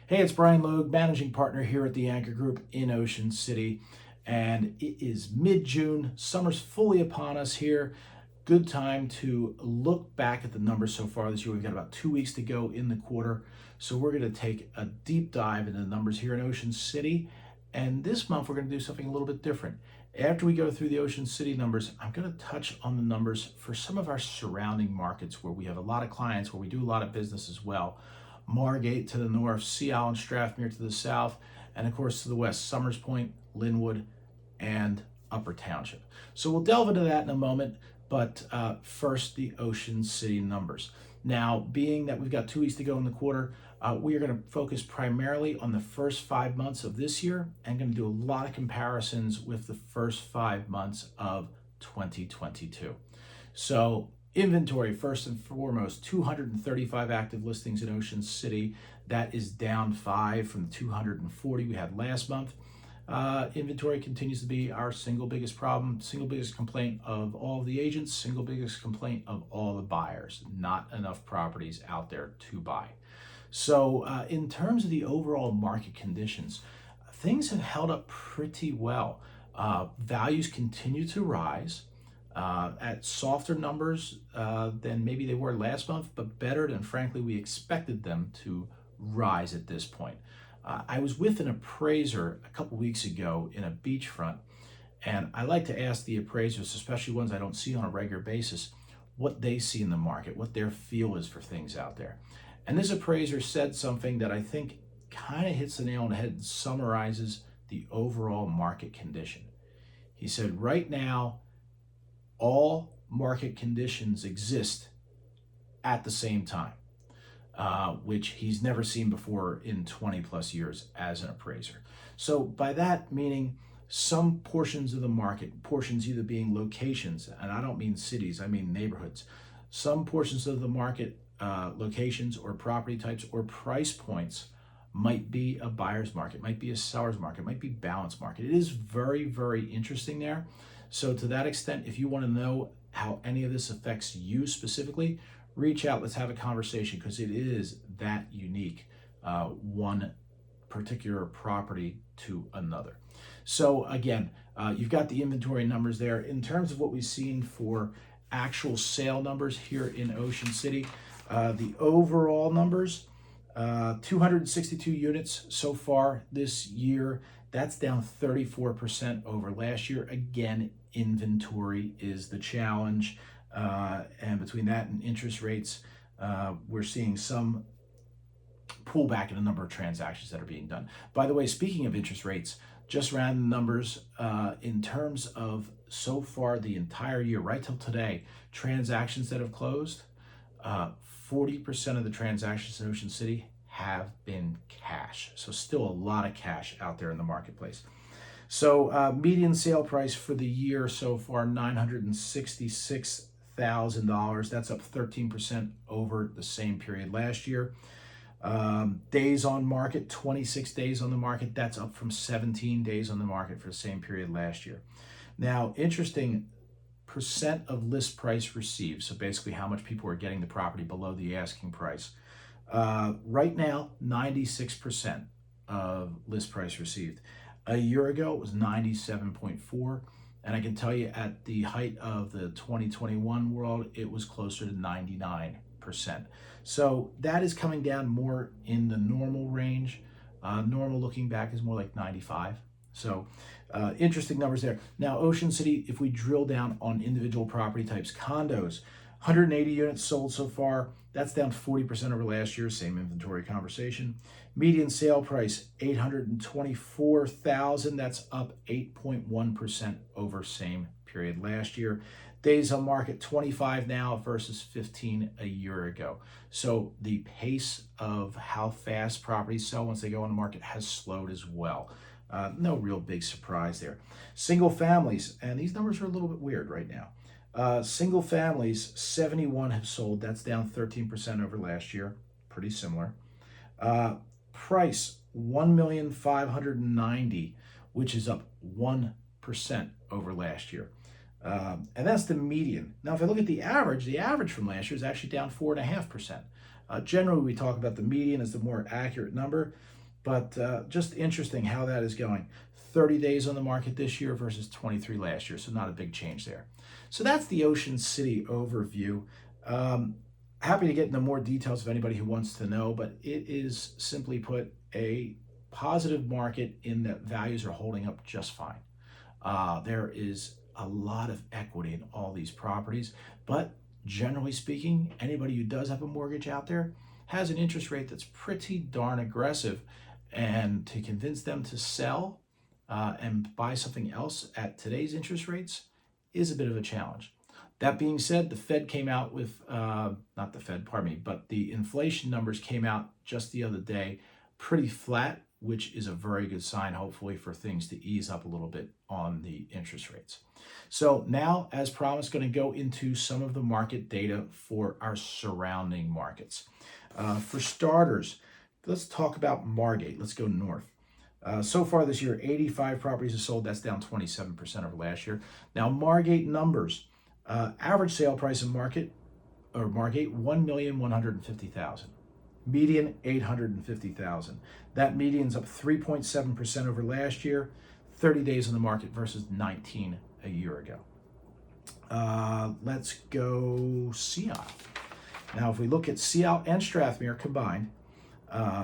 Hey, it's Brian Logue, managing partner here at the Anchor Group in Ocean City. And it is mid-June. Summer's fully upon us here. Good time to look back at the numbers so far this year. We've got about 2 weeks to go in the quarter. So we're going to take a deep dive into the numbers here in Ocean City. And this month, we're going to do something a little bit different. After we go through the Ocean City numbers, I'm going to touch on the numbers for some of our surrounding markets where we have a lot of clients, where we do a lot of business as well. Margate to the north, Sea Isle, Strathmere to the south, and of course to the west, Somers Point, Linwood, and Upper Township. So we'll delve into that in a moment, but first the Ocean City numbers. Now, being that we've got 2 weeks to go in the quarter, we are going to focus primarily on the first 5 months of this year and going to do a lot of comparisons with the first 5 months of 2022. So inventory, first and foremost, 235 active listings in Ocean City. That is down 5 from the 240 we had last month. Inventory continues to be our single biggest problem, single biggest complaint of all of the agents, single biggest complaint of all the buyers. Not enough properties out there to buy. So in terms of the overall market conditions, things have held up pretty well. Values continue to rise at softer numbers than maybe they were last month, but better than, frankly, we expected them to rise at this point. I was with an appraiser a couple weeks ago in a beachfront, and I like to ask the appraisers, especially ones I don't see on a regular basis, what they see in the market, what their feel is for things out there. And this appraiser said something that I think kind of hits the nail on the head and summarizes the overall market condition. He said, right now, all market conditions exist at the same time, which he's never seen before in 20 plus years as an appraiser. So by that meaning, some portions of the market, portions either being locations, and I don't mean cities, I mean neighborhoods, some portions of the market, locations or property types or price points might be a buyer's market, might be a seller's market, might be balanced market. It is very, very interesting there. So to that extent, if you want to know how any of this affects you specifically, reach out, let's have a conversation, because it is that unique, one particular property to another. So again, you've got the inventory numbers there. In terms of what we've seen for actual sale numbers here in Ocean City, the overall numbers, 262 units so far this year. That's down 34% over last year. Again, inventory is the challenge. And between that and interest rates, we're seeing some pullback in the number of transactions that are being done. By the way, speaking of interest rates, just ran the numbers in terms of so far the entire year, right till today, transactions that have closed, 40% of the transactions in Ocean City have been cash. So still a lot of cash out there in the marketplace. So median sale price for the year so far, $966,000. That's up 13% over the same period last year. Days on market, 26 days on the market. That's up from 17 days on the market for the same period last year. Now, interesting, percent of list price received. So basically how much people are getting the property below the asking price. Right now, 96% of list price received. A year ago, it was 97.4. And I can tell you at the height of the 2021 world, it was closer to 99%. So that is coming down more in the normal range. Normal looking back is more like 95. So interesting numbers there. Now, Ocean City, if we drill down on individual property types, condos, 180 units sold so far. That's down 40% over last year, same inventory conversation. Median sale price, $824,000. That's up 8.1% over same period last year. Days on market, 25 now versus 15 a year ago. So the pace of how fast properties sell once they go on the market has slowed as well. No real big surprise there. Single families, and these numbers are a little bit weird right now. Single families, 71 have sold. That's down 13% over last year. Pretty similar. Price, $1,590,000, which is up 1% over last year. And that's the median. Now, if I look at the average from last year is actually down 4.5%. Generally, we talk about the median as the more accurate number, but just interesting how that is going. 30 days on the market this year versus 23 last year, so not a big change there. So that's the Ocean City overview. Happy to get into more details if anybody who wants to know, but it is simply put a positive market in that values are holding up just fine. There is a lot of equity in all these properties, but generally speaking, anybody who does have a mortgage out there has an interest rate that's pretty darn aggressive, and to convince them to sell and buy something else at today's interest rates is a bit of a challenge. That being said, the Fed came out with, not the Fed, pardon me, but the inflation numbers came out just the other day, pretty flat, which is a very good sign, hopefully, for things to ease up a little bit on the interest rates. So now, as promised, going to go into some of the market data for our surrounding markets. For starters, let's talk about Margate. Let's go north. So far this year, 85 properties have sold. That's down 27% over last year. Now, Margate numbers. Average sale price in Margate, $1,150,000. Median, $850,000. That median's up 3.7% over last year. 30 days on the market versus 19 a year ago. Let's go Seattle. Now, if we look at Seattle and Strathmere combined,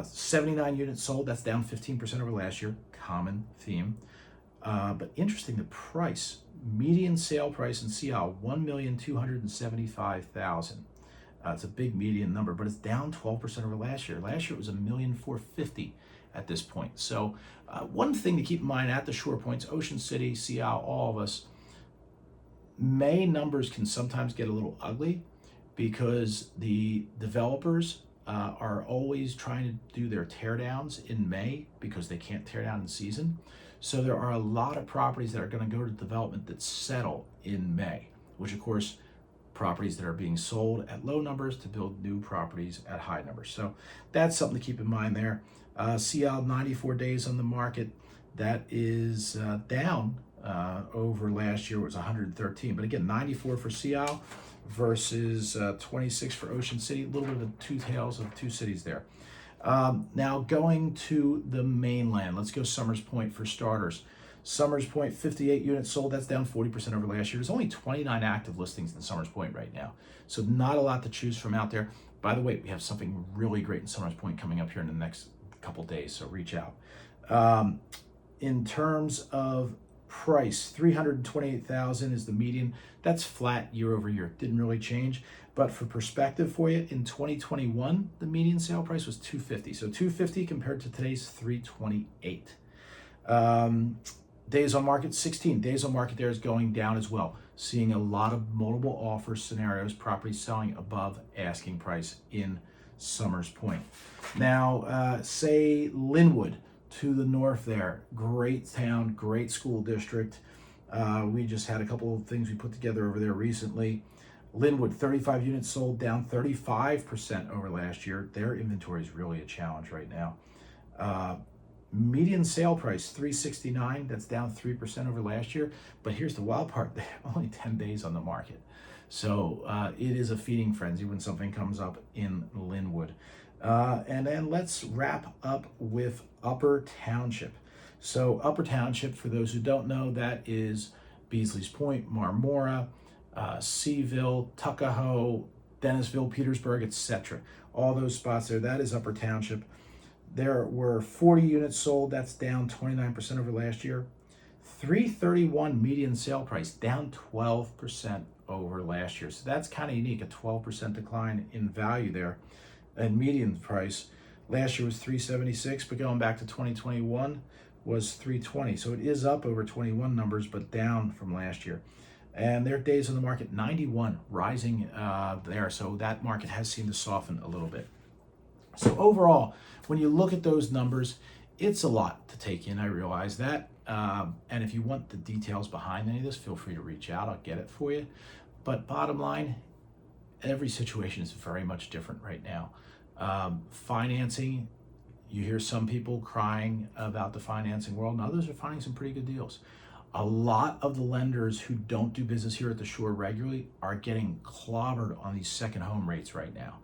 79 units sold. That's down 15% over last year. Common theme. But interesting, the price. Median sale price in Seattle, $1,275,000. It's a big median number, but it's down 12% over last year. Last year it was $1,450,000 at this point. So one thing to keep in mind at the shore points, Ocean City, Seattle, all of us, May numbers can sometimes get a little ugly because the developers are always trying to do their teardowns in May because they can't tear down in season. So there are a lot of properties that are going to go to development that settle in May, which of course, properties that are being sold at low numbers to build new properties at high numbers. So that's something to keep in mind there. Seattle, 94 days on the market. That is down over last year. It was 113. But again, 94 for Seattle versus 26 for Ocean City. A little bit of two tales of two cities there. Now going to the mainland, let's go Summers Point for starters. Summers Point, 58 units sold. That's down 40% over last year. There's only 29 active listings in Summers Point right now. So not a lot to choose from out there. By the way, we have something really great in Summers Point coming up here in the next couple days, so reach out. In terms of price, $328,000 is the median. That's flat year over year. Didn't really change. But for perspective for you, in 2021, the median sale price was $250,000. So $250,000 compared to today's $328,000. Days on market, 16. Days on market there is going down as well. Seeing a lot of multiple offer scenarios, properties selling above asking price in Summers Point. Now, say Linwood to the north there. Great town, great school district. We just had a couple of things we put together over there recently. Linwood, 35 units sold, down 35% over last year. Their inventory is really a challenge right now. Median sale price, $369,000. That's down 3% over last year. But here's the wild part. They have only 10 days on the market. So it is a feeding frenzy when something comes up in Linwood. And then let's wrap up with Upper Township. So Upper Township, for those who don't know, that is Beasley's Point, Marmora, Seaville, Tuckahoe, Dennisville, Petersburg, etc. All those spots there, that is Upper Township. There were 40 units sold. That's down 29% over last year. $331 median sale price, down 12% over last year. So that's kind of unique, a 12% decline in value there. And median price last year was $376, but going back to 2021 was $320. So it is up over 21 numbers, but down from last year. And their days on the market, 91, rising there. So that market has seemed to soften a little bit. So overall, when you look at those numbers, it's a lot to take in. I realize that. And if you want the details behind any of this, feel free to reach out. I'll get it for you. But bottom line, every situation is very much different right now. Financing, you hear some people crying about the financing world, and others are finding some pretty good deals. A lot of the lenders who don't do business here at the shore regularly are getting clobbered on these second home rates right now.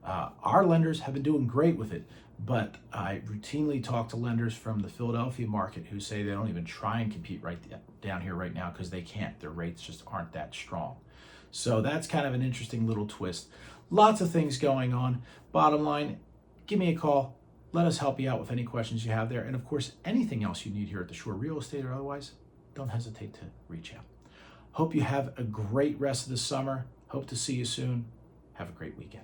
Our lenders have been doing great with it, but I routinely talk to lenders from the Philadelphia market who say they don't even try and compete right down here right now because they can't. Their rates just aren't that strong. So that's kind of an interesting little twist. Lots of things going on. Bottom line, give me a call. Let us help you out with any questions you have there. And of course, anything else you need here at the Shore, real estate or otherwise, don't hesitate to reach out. Hope you have a great rest of the summer. Hope to see you soon. Have a great weekend.